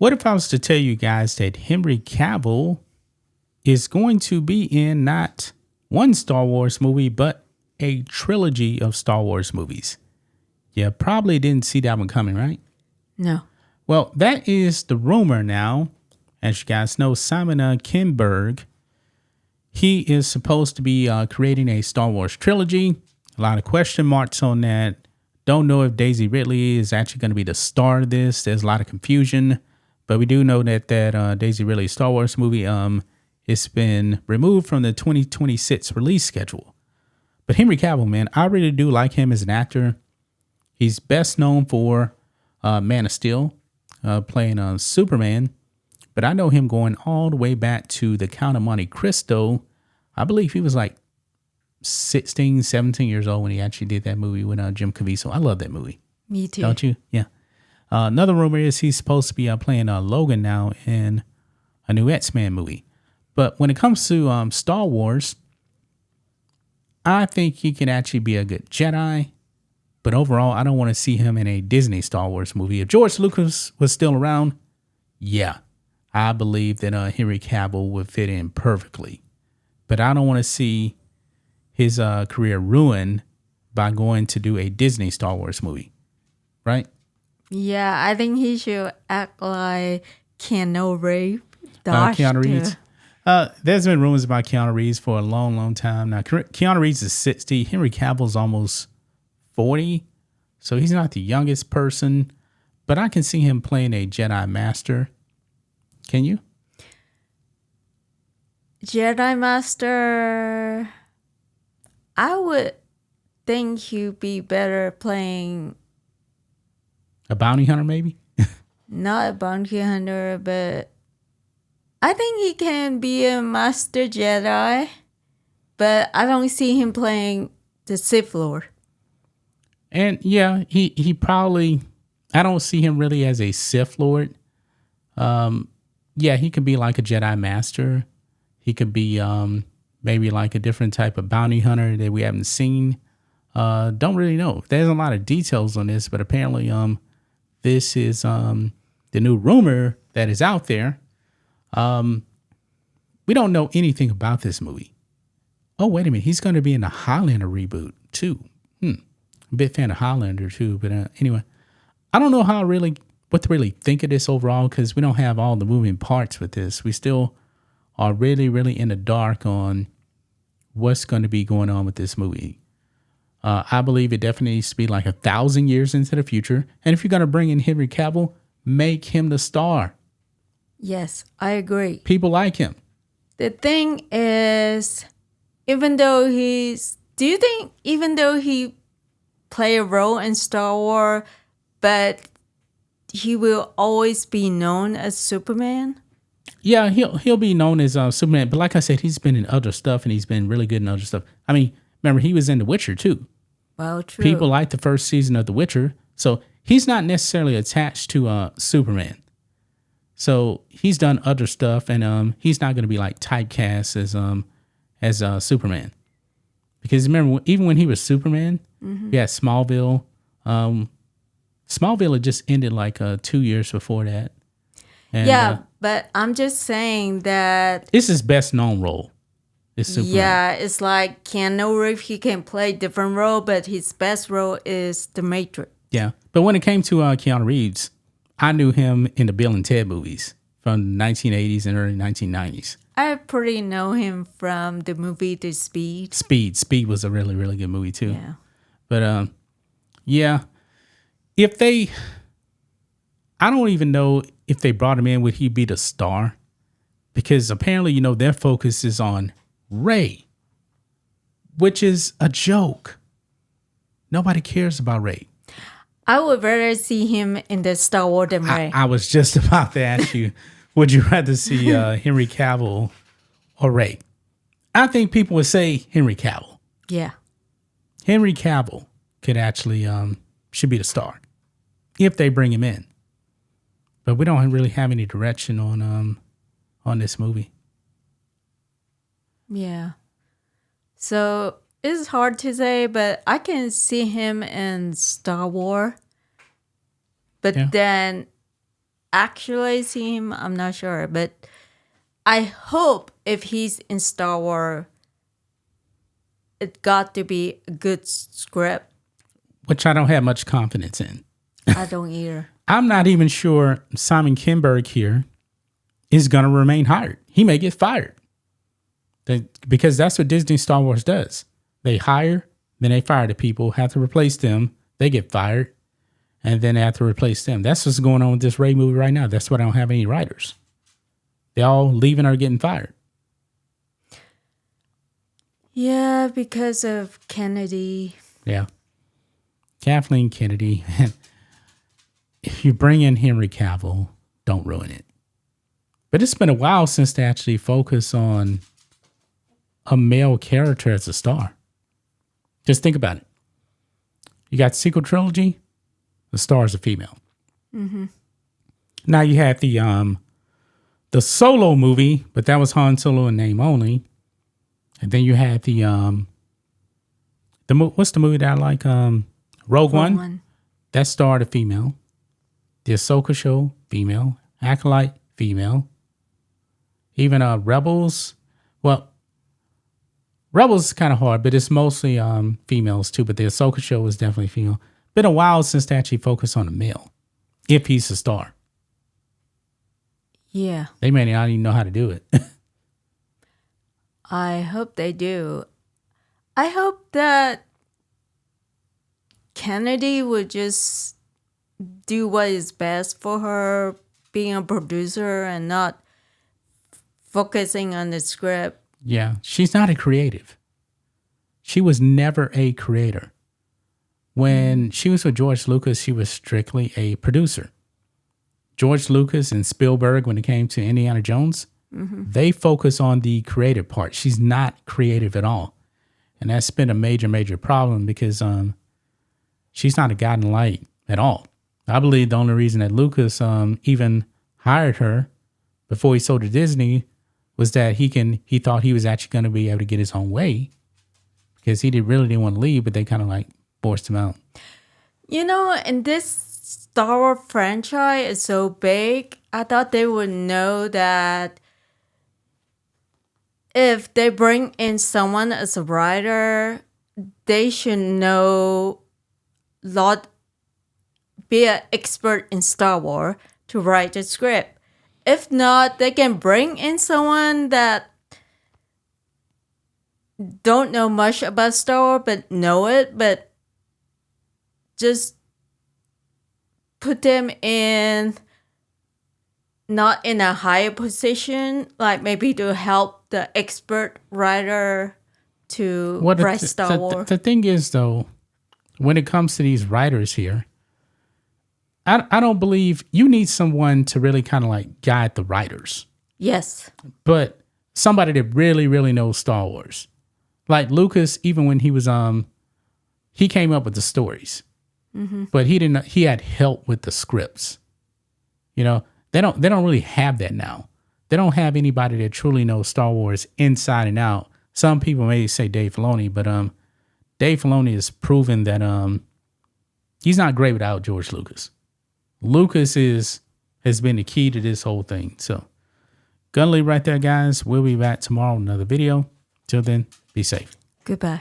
What if I was to tell you guys that Henry Cavill is going to be in not one Star Wars movie, but a trilogy of Star Wars movies? You probably didn't see that one coming, right? No. Well, that is the rumor now. As you guys know, Simon Kinberg, he is supposed to be creating a Star Wars trilogy. A lot of question marks on that. Don't know if Daisy Ridley is actually going to be the star of this. There's a lot of confusion. But we do know that Daisy Ridley Star Wars movie it's been removed from the 2026 release schedule. But Henry Cavill, man, I really do like him as an actor. He's best known for Man of Steel, playing Superman. But I know him going all the way back to The Count of Monte Cristo. I believe he was like 16, 17 years old when he actually did that movie with Jim Caviezel. I love that movie. Me too. Don't you? Yeah. Another rumor is he's supposed to be playing Logan now in a new X-Men movie. But when it comes to Star Wars, I think he can actually be a good Jedi. But overall, I don't want to see him in a Disney Star Wars movie. If George Lucas was still around, yeah, I believe that Henry Cavill would fit in perfectly. But I don't want to see his career ruined by going to do a Disney Star Wars movie. Right? Yeah, I think he should act like Keanu Reeves. Keanu Reeves. There's been rumors about Keanu Reeves for a long, long time. Now, Keanu Reeves is 60. Henry Cavill's almost 40. So he's not the youngest person. But I can see him playing a Jedi Master. Can you? Jedi Master. I would think he'd be better playing... A bounty hunter, maybe? Not a bounty hunter, but I think he can be a Master Jedi. But I don't see him playing the Sith Lord. And yeah, he probably... I don't see him really as a Sith Lord. Yeah, he could be like a Jedi Master. He could be maybe like a different type of bounty hunter that we haven't seen. Don't really know. There's a lot of details on this, but apparently this is the new rumor that is out there. We don't know anything about this movie. Oh, wait a minute. He's going to be in the Highlander reboot too. I'm a big fan of Highlander too. But anyway, I don't know what to really think of this overall because we don't have all the moving parts with this. We still are really, really in the dark on what's going to be going on with this movie. I believe it definitely needs to be like 1,000 years into the future. And if you're going to bring in Henry Cavill, make him the star. Yes, I agree. People like him. The thing is, do you think even though he play a role in Star Wars, but he will always be known as Superman? Yeah, he'll be known as Superman. But like I said, he's been in other stuff and he's been really good in other stuff. I mean, remember, he was in The Witcher too. Well, true. People like the first season of The Witcher. So he's not necessarily attached to Superman. So he's done other stuff, and he's not going to be like typecast as Superman. Because remember, even when he was Superman, we had Smallville. Smallville had just ended like 2 years before that. And, yeah, but I'm just saying that it's his best known role. It's Superman. Yeah, it's like Keanu Reeves, he can play different role, but his best role is The Matrix. Yeah, but when it came to Keanu Reeves, I knew him in the Bill and Ted movies from the 1980s and early 1990s. I pretty know him from the movie The Speed. Speed was a really, really good movie too. Yeah. But yeah, I don't even know if they brought him in, would he be the star? Because apparently, their focus is on Rey, which is a joke. Nobody cares about Rey. I would rather see him in the Star Wars than Rey. I was just about to ask you, would you rather see Henry Cavill or Rey? I think people would say Henry Cavill. Yeah. Henry Cavill could actually should be the star if they bring him in. But we don't really have any direction on this movie. Yeah. So it's hard to say, but I can see him in Star Wars. But then actually see him, I'm not sure. But I hope if he's in Star Wars, it got to be a good script. Which I don't have much confidence in. I don't either. I'm not even sure Simon Kinberg here is going to remain hired. He may get fired. Because that's what Disney Star Wars does. They hire, then they fire the people, have to replace them. They get fired, and then they have to replace them. That's what's going on with this Rey movie right now. That's why I don't have any writers. They're all leaving or getting fired. Yeah, because of Kennedy. Yeah. Kathleen Kennedy. If you bring in Henry Cavill, don't ruin it. But it's been a while since they actually focus on a male character as a star. Just think about it. You got sequel trilogy, the star is a female. Mm-hmm. Now you had the Solo movie, but that was Han Solo in name only. And then you had the what's the movie that I like? Rogue One. That starred a female. The Ahsoka show, female. Acolyte, female. Even Rebels. Well, Rebels is kind of hard, but it's mostly females too. But the Ahsoka show was definitely female. Been a while since they actually focused on a male, if he's a star. Yeah. They may not even know how to do it. I hope they do. I hope that Kennedy would just do what is best for her, being a producer and not focusing on the script. Yeah, she's not a creative. She was never a creator. When she was with George Lucas, she was strictly a producer. George Lucas and Spielberg, when it came to Indiana Jones, they focus on the creative part. She's not creative at all. And that's been a major, major problem because she's not a guiding light at all. I believe the only reason that Lucas even hired her before he sold to Disney was that he thought he was actually going to be able to get his own way because he really didn't want to leave, but they kind of like forced him out. You know, and this Star Wars franchise is so big, I thought they would know that if they bring in someone as a writer, they should know be an expert in Star Wars to write the script. If not, they can bring in someone that don't know much about Star Wars but know it, but just put them in not in a higher position, like maybe to help the expert writer to write Star Wars. The thing is, though, when it comes to these writers here, I don't believe you need someone to really kind of like guide the writers. Yes. But somebody that really, really knows Star Wars. Like Lucas, even when he was he came up with the stories. Mm-hmm. But he had help with the scripts. You know, they don't really have that now. They don't have anybody that truly knows Star Wars inside and out. Some people may say Dave Filoni, but Dave Filoni has proven that he's not great without George Lucas. Lucas has been the key to this whole thing. So, gonna leave right there, guys. We'll be back tomorrow with another video. Till then, be safe. Goodbye.